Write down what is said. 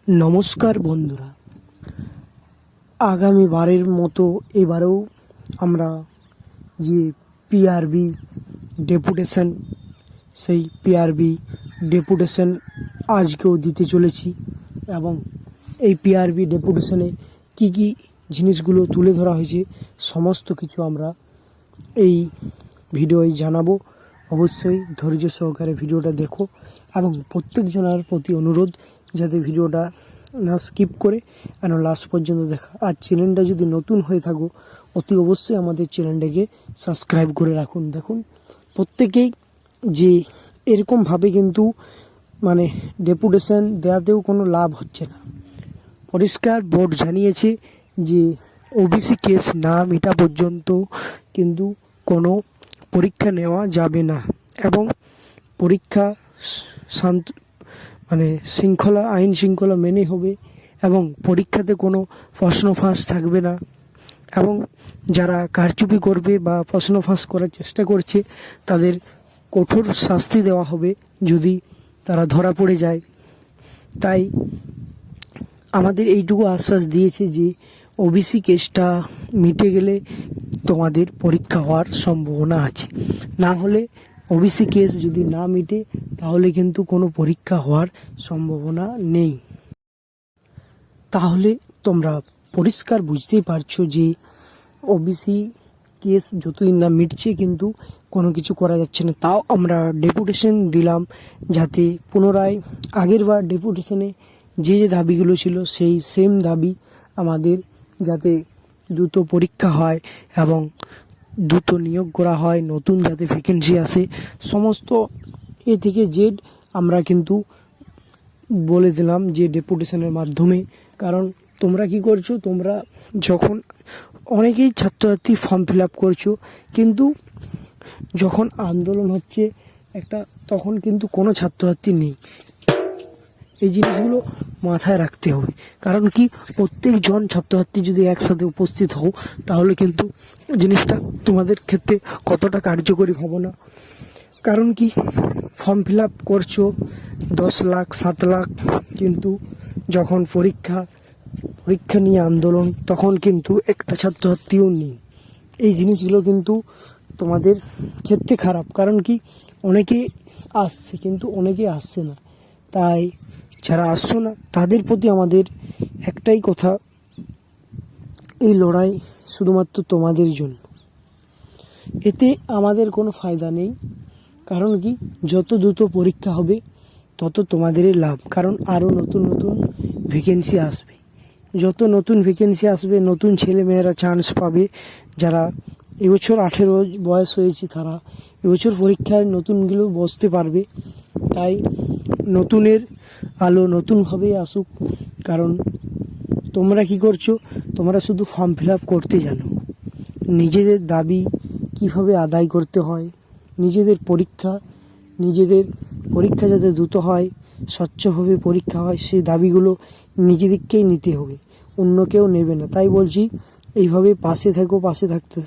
নমস্কার বন্ধুরা, আগামী বারের মতো এবারেও আমরা যে পিআরবি ডেপুটেশন, সেই পিআরবি ডেপুটেশন আজকেও দিতে চলেছি এবং এই পিআরবি ডেপুটেশনে কি কি জিনিসগুলো তুলে ধরা হয়েছে সমস্ত কিছু আমরা এই ভিডিওয় জানাবো। অবশ্যই ধৈর্য সহকারে ভিডিওটা দেখো এবং প্রত্যেকজনের প্রতি অনুরোধ যাতে ভিডিওটা না স্কিপ করে লাস্ট পর্যন্ত দেখা। আর চ্যানেলটা যদি নতুন হয়ে থাকো অতি অবশ্যই আমাদের চ্যানেলটাকে সাবস্ক্রাইব করে রাখুন। দেখুন, প্রত্যেকেই যে এরকমভাবে কিন্তু ডেপুটেশন দেওয়াতেও কোনো লাভ হচ্ছে না। পরিষ্কার বোর্ড জানিয়েছে যে ওবিসি কেস না মেটা পর্যন্ত কিন্তু কোনো পরীক্ষা নেওয়া যাবে না এবং পরীক্ষা আইন শৃঙ্খলা মেনে হবে এবং পরীক্ষাতে কোনো প্রশ্ন ফাঁস থাকবে না এবং যারা কারচুপি করবে বা প্রশ্ন ফাঁস করার চেষ্টা করছে তাদের কঠোর শাস্তি দেওয়া হবে যদি তারা ধরা পড়ে যায়। তাই আমাদের এইটুকু আশ্বাস দিয়েছে যে ওবিসি কেসটা মিটে গেলে তোমাদের পরীক্ষা হওয়ার সম্ভাবনা আছে, না হলে ওবিসি কেস যদি না মিটে তাহলে কিন্তু কোনো পরীক্ষা হওয়ার সম্ভাবনা নেই। তাহলে তোমরা পরিষ্কার বুঝতেই পারছো যে ওবিসি কেস যতদিন না মিটছে কিন্তু কোনো কিছু করা যাচ্ছে না। তাও আমরা ডেপুটেশন দিলাম যাতে পুনরায় আগেরবার ডেপুটেশনে যে দাবিগুলো ছিল সেই সেম দাবি আমাদের, যাতে দ্রুত পরীক্ষা হয় এবং দ্রুত নিয়োগ করা হয়, নতুন যাতে ভ্যাকেন্সি আসে, সমস্ত এ থেকে জেড আমরা কিন্তু বলে দিলাম যে ডেপুটেশনের মাধ্যমে। কারণ তোমরা কি করছো, তোমরা যখন অনেকেই ছাত্রছাত্রী ফর্ম ফিল আপ করছো কিন্তু যখন আন্দোলন হচ্ছে তখন কিন্তু কোনো ছাত্রছাত্রী নেই। এই জিনিসগুলো মাথায় রাখতে হবে। কারণ কি, প্রত্যেকজন ছাত্রছাত্রী যদি একসাথে উপস্থিত হও তাহলে কিন্তু জিনিসটা তোমাদের ক্ষেত্রে কতটা কার্যকরী ভাবো না। কারণ কি, ফর্ম ফিল আপ করছো 10 লাখ 7 লাখ, কিন্তু যখন পরীক্ষা নিয়ে আন্দোলন তখন কিন্তু একটা ছাত্রছাত্রীও নেই। এই জিনিসগুলো কিন্তু তোমাদের ক্ষেত্রে খারাপ। কারণ কি, অনেকে আসছে কিন্তু অনেকে আসছে না। তাই যারা আসছো না তাদের প্রতি আমাদের একটাই কথা, এই লড়াই শুধুমাত্র তোমাদের জন্য। এতে আমাদের কোনো ফায়দা নেই। কারণ কি, যত দ্রুত পরীক্ষা হবে তত তোমাদেরই লাভ। কারণ আরও নতুন নতুন ভ্যাকেন্সি আসবে, যত নতুন ভ্যাকেন্সি আসবে নতুন ছেলেমেয়েরা চান্স পাবে। যারা এবছর 18 বয়স হয়েছে তারা এবছর পরীক্ষায় নতুনগুলো বসতে পারবে। তাই নতুনের আলো নতুনভাবে আসুক। কারণ তোমরা কি করছো, তোমরা শুধু ফর্ম ফিল আপ করতে জানো, নিজেদের দাবি কিভাবে আদায় করতে হয়, নিজেদের পরীক্ষা যাতে দ্রুত হয়, স্বচ্ছভাবে পরীক্ষা হয়, সেই দাবিগুলো নিজেদেরকেই নিতে হবে, অন্য কেউ নেবে না। তাই বলছি, এইভাবে পাশে থাকতে